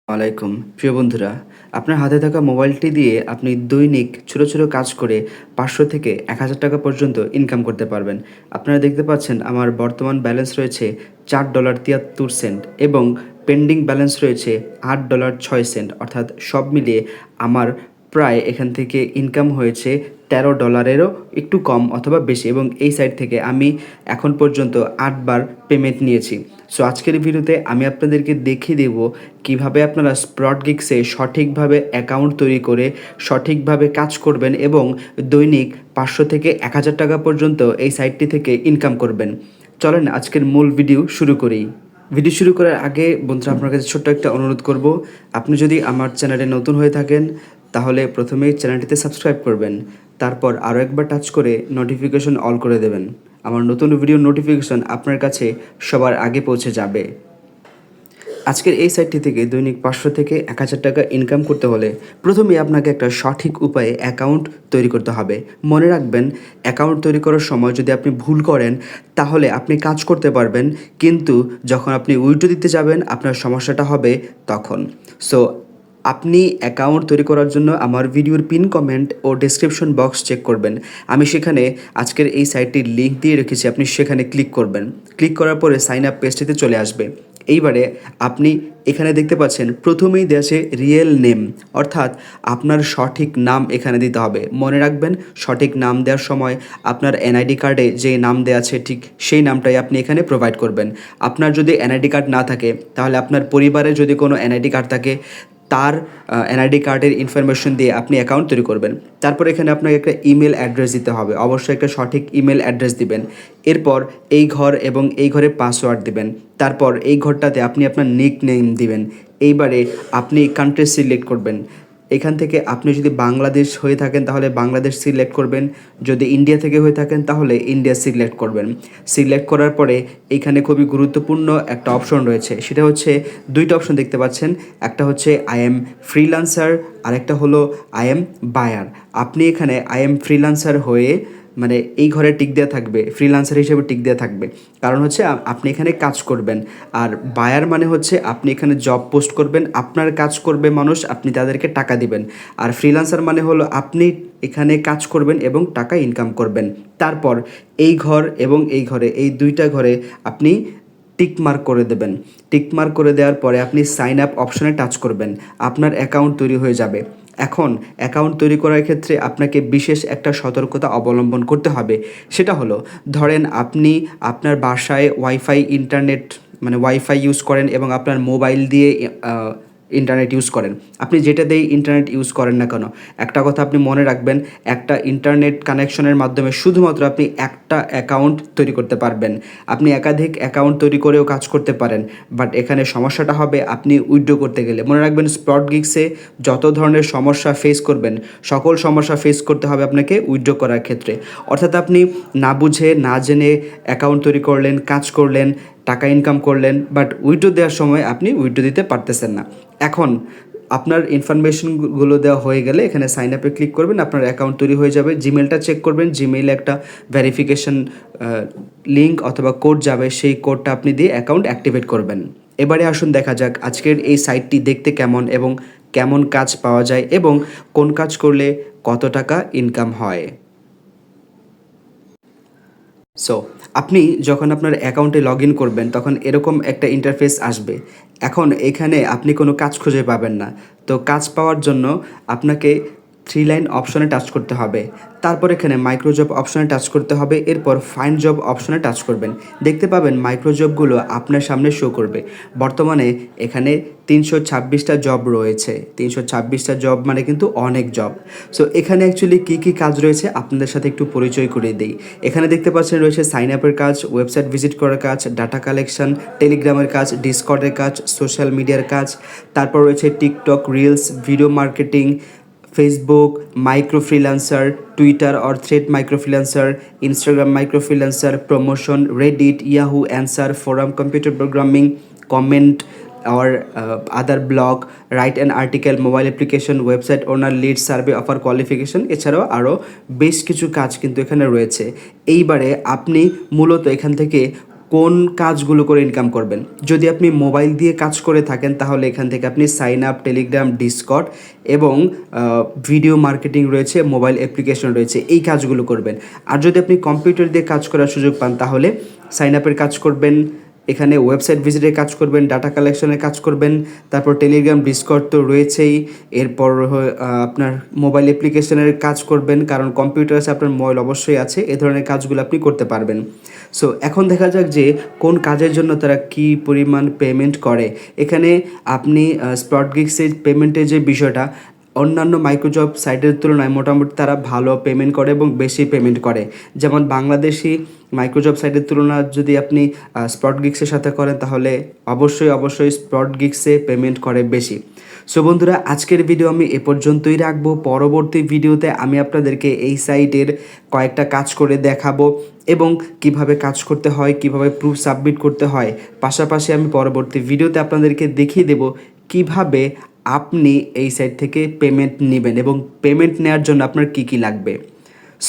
আলাইকুম প্রিয় বন্ধুরা, আপনার হাতে থাকা মোবাইলটি দিয়ে আপনি দৈনিক ছোট ছোট কাজ করে ৫০০ থেকে ১,০০০ টাকা পর্যন্ত ইনকাম করতে পারবেন। আপনারা দেখতে পাচ্ছেন আমার বর্তমান ব্যালেন্স রয়েছে $৪.৭৩ এবং পেন্ডিং ব্যালেন্স রয়েছে $৮.৬, অর্থাৎ সব মিলিয়ে আমার প্রায় এখান থেকে ইনকাম হয়েছে $১৩ একটু কম অথবা বেশি, এবং এই সাইট থেকে আমি এখন পর্যন্ত ৮ বার পেমেন্ট নিয়েছি। সো আজকের ভিডিওতে আমি আপনাদেরকে দেখিয়ে দেব কিভাবে আপনারা স্প্রটগিক্সে সঠিকভাবে অ্যাকাউন্ট তৈরি করে সঠিকভাবে কাজ করবেন এবং দৈনিক ৫০০ থেকে ১,০০০ টাকা পর্যন্ত এই সাইটটি থেকে ইনকাম করবেন। চলেন আজকের মূল ভিডিও শুরু করি। ভিডিও শুরু করার আগে বন্ধুরা, আপনার কাছে ছোট্ট একটা অনুরোধ করব, আপনি যদি আমার চ্যানেলে নতুন হয়ে থাকেন তাহলে প্রথমেই চ্যানেলটিতে সাবস্ক্রাইব করবেন, তারপর আরও একবার টাচ করে নোটিফিকেশন অল করে দেবেন। আমার নতুন ভিডিও নোটিফিকেশন আপনার কাছে সবার আগে পৌঁছে যাবে। আজকের এই সাইটটি থেকে দৈনিক ৫০০ থেকে ১,০০০ টাকা ইনকাম করতে হলে প্রথমে আপনাকে একটা সঠিক উপায়ে অ্যাকাউন্ট তৈরি করতে হবে। মনে রাখবেন, অ্যাকাউন্ট তৈরি করার সময় যদি আপনি ভুল করেন তাহলে আপনি কাজ করতে পারবেন, কিন্তু যখন আপনি উইথড্র দিতে যাবেন আপনার সমস্যাটা হবে তখন। সো আপনি অ্যাকাউন্ট তৈরি করার জন্য আমার ভিডিওর পিন কমেন্ট ও ডেসক্রিপশন বক্স চেক করবেন। আমি সেখানে আজকের এই সাইটটির লিঙ্ক দিয়ে রেখেছি, আপনি সেখানে ক্লিক করবেন। ক্লিক করার পরে সাইন আপ পেজটিতে চলে আসবে। এইবারে আপনি এখানে দেখতে পাচ্ছেন প্রথমেই দেওয়া আছে রিয়েল নেম, অর্থাৎ আপনার সঠিক নাম এখানে দিতে হবে। মনে রাখবেন, সঠিক নাম দেওয়ার সময় আপনার এনআইডি কার্ডে যে নাম দেওয়া আছে ঠিক সেই নামটাই আপনি এখানে প্রোভাইড করবেন। আপনার যদি এনআইডি কার্ড না থাকে তাহলে আপনার পরিবারে যদি কোনো এনআইডি কার্ড থাকে তার এনআইডি কার্ডের ইনফরমেশন দিয়ে আপনি অ্যাকাউন্ট তৈরি করবেন। তারপর এখানে আপনাকে একটা ইমেল অ্যাড্রেস দিতে হবে, অবশ্যই একটা সঠিক ইমেল অ্যাড্রেস দিবেন। এরপর এই ঘর এবং এই ঘরে পাসওয়ার্ড দিবেন। তারপর এই ঘরটাতে আপনি আপনার নিক নেম দিবেন। এইবারে আপনি কান্ট্রি সিলেক্ট করবেন। এখান থেকে আপনি যদি বাংলাদেশ হয়ে থাকেন তাহলে বাংলাদেশ সিলেক্ট করবেন, যদি ইন্ডিয়া থেকে হয়ে থাকেন তাহলে ইন্ডিয়া সিলেক্ট করবেন। সিলেক্ট করার পরে এইখানে খুবই গুরুত্বপূর্ণ একটা অপশন রয়েছে, সেটা হচ্ছে দুইটা অপশন দেখতে পাচ্ছেন, একটা হচ্ছে আই এম ফ্রিল্যান্সার আর একটা হলো আই এম বায়ার। আপনি এখানে আই এম ফ্রিল্যান্সার হয়ে মানে এই ঘরে টিক দেওয়া থাকবে, ফ্রিল্যান্সার হিসেবে টিক দেওয়া থাকবে, কারণ হচ্ছে আপনি এখানে কাজ করবেন। আর বায়ার মানে হচ্ছে আপনি এখানে জব পোস্ট করবেন, আপনার কাজ করবে মানুষ, আপনি তাদেরকে টাকা দিবেন। আর ফ্রিল্যান্সার মানে হলো আপনি এখানে কাজ করবেন এবং টাকা ইনকাম করবেন। তারপর এই ঘর এবং এই ঘরে, এই দুইটা ঘরে আপনি টিক মার্ক করে দেবেন। টিক মার্ক করে দেওয়ার পরে আপনি সাইন আপ অপশনে টাচ করবেন, আপনার অ্যাকাউন্ট তৈরি হয়ে যাবে। এখন অ্যাকাউন্ট তৈরি করার ক্ষেত্রে আপনাকে বিশেষ একটা সতর্কতা অবলম্বন করতে হবে। সেটা হলো, ধরেন আপনি আপনার বাসায় ওয়াইফাই ইন্টারনেট মানে ওয়াইফাই ইউজ করেন এবং আপনার মোবাইল দিয়ে ইন্টারনেট ইউজ করেন। আপনি যেটা দিয়ে ইন্টারনেট ইউজ করেন না কেন, একটা কথা আপনি মনে রাখবেন, একটা ইন্টারনেট কানেকশনের মাধ্যমে শুধুমাত্র আপনি একটা অ্যাকাউন্ট তৈরি করতে পারবেন। আপনি একাধিক অ্যাকাউন্ট তৈরি করেও কাজ করতে পারেন, বাট এখানে সমস্যাটা হবে আপনি উইথড্র করতে গেলে। মনে রাখবেন, স্প্রটগিক্সে যত ধরনের সমস্যা ফেস করবেন সকল সমস্যা ফেস করতে হবে আপনাকে উইথড্র করার ক্ষেত্রে। অর্থাৎ আপনি না বুঝে না জেনে অ্যাকাউন্ট তৈরি করলেন, কাজ করলেন, টাকা ইনকাম করলেন, বাট উইথড্র দেওয়ার সময় আপনি উইথড্র দিতে পারতেছেন না। এখন আপনার ইনফরমেশনগুলো দেওয়া হয়ে গেলে এখানে সাইন আপে ক্লিক করবেন, আপনার অ্যাকাউন্ট তৈরি হয়ে যাবে। জিমেলটা চেক করবেন, জিমেইলে একটা ভেরিফিকেশন লিঙ্ক অথবা কোড যাবে, সেই কোডটা আপনি দিয়ে অ্যাকাউন্ট অ্যাক্টিভেট করবেন। এবারে আসুন দেখা যাক আজকের এই সাইটটি দেখতে কেমন এবং কেমন কাজ পাওয়া যায় এবং কোন কাজ করলে কত টাকা ইনকাম হয়। সো আপনি যখন আপনার অ্যাকাউন্টে লগ ইন করবেন তখন এরকম একটা ইন্টারফেস আসবে। এখন এখানে আপনি কোনো কাজ খুঁজে পাবেন না। তো কাজ পাওয়ার জন্য আপনাকে থ্রি লাইন অপশনে টাচ করতে হবে, তারপর এখানে মাইক্রোজব অপশনে টাচ করতে হবে, এরপর ফাইন্ড জব অপশনে টাচ করবেন। দেখতে পাবেন মাইক্রোজবগুলো আপনার সামনে শো করবে। বর্তমানে এখানে 326টা জব রয়েছে। 326টা জব মানে কিন্তু অনেক জব। সো এখানে অ্যাকচুয়ালি কী কী কাজ রয়েছে আপনাদের সাথে একটু পরিচয় করিয়ে দিই। এখানে দেখতে পাচ্ছেন রয়েছে সাইন আপের কাজ, ওয়েবসাইট ভিজিট করার কাজ, ডাটা কালেকশন, টেলিগ্রামের কাজ, ডিসকর্ডের কাজ, সোশ্যাল মিডিয়ার কাজ, তারপর রয়েছে TikTok reels, video marketing, Facebook micro freelancer, Twitter or thread micro freelancer, Instagram micro freelancer, promotion, Reddit, Yahoo answer, forum, computer programming, comment or other blog, write an article, mobile application, website owner, lead, survey, offer, qualification, এছাড়াও আরও বেশ কিছু কাজ কিন্তু এখানে রয়েছে। এইবারে আপনি মূলত এখান থেকে কোন কাজগুলো করে ইনকাম করবেন। যদি আপনি মোবাইল দিয়ে কাজ করে থাকেন তাহলে এখান থেকে আপনি সাইন আপ, টেলিগ্রাম, ডিসকর্ড এবং ভিডিও মার্কেটিং রয়েছে, মোবাইল অ্যাপ্লিকেশন রয়েছে, এই কাজগুলো করবেন। আর যদি আপনি কম্পিউটার দিয়ে কাজ করার সুযোগ পান তাহলে সাইন আপের কাজ করবেন, এখানে ওয়েবসাইট ভিজিটের কাজ করবেন, ডাটা কালেকশনের কাজ করবেন, তারপর টেলিগ্রাম, ডিসকর্ড তো রয়েছেই, এরপর আপনার মোবাইল অ্যাপ্লিকেশনের কাজ করবেন, কারণ কম্পিউটার আছে, আপনার মোবাইল অবশ্যই আছে, এ ধরনের কাজগুলো আপনি করতে পারবেন। সো এখন দেখা যাক যে কোন কাজের জন্য তারা কী পরিমাণ পেমেন্ট করে। এখানে আপনি স্পট গিগসের পেমেন্টের যে বিষয়টা, অন্যান্য মাইক্রোজব সাইটের তুলনায় মোটামুটি তারা ভালো পেমেন্ট করে এবং বেশি পেমেন্ট করে। যেমন বাংলাদেশি মাইক্রোজব সাইটের তুলনা যদি আপনি স্পট গিগসের সাথে করেন তাহলে অবশ্যই স্পট গিগসে পেমেন্ট করে বেশি। সো বন্ধুরা, আজকের ভিডিও আমি এ পর্যন্তই রাখবো। পরবর্তী ভিডিওতে আমি আপনাদেরকে এই সাইটের কয়েকটা কাজ করে দেখাবো এবং কিভাবে কাজ করতে হয়, কিভাবে প্রুফ সাবমিট করতে হয়। পাশাপাশি আমি পরবর্তী ভিডিওতে আপনাদেরকে দেখিয়ে দেব কিভাবে আপনি এই সাইট থেকে পেমেন্ট নেবেন এবং পেমেন্ট নেওয়ার জন্য আপনার কী কী লাগবে।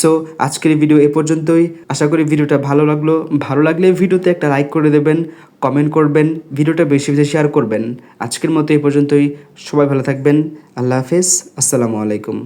সো আজকের ভিডিও এ পর্যন্তই। আশা করি ভিডিওটা ভালো লাগলে ভিডিওতে একটা লাইক করে দেবেন, কমেন্ট করবেন, ভিডিওটা বেশি বেশি শেয়ার করবেন। আজকের মতো এই পর্যন্তই। সবাই ভালো থাকবেন। আল্লাহ হাফেজ। আসসালামু আলাইকুম।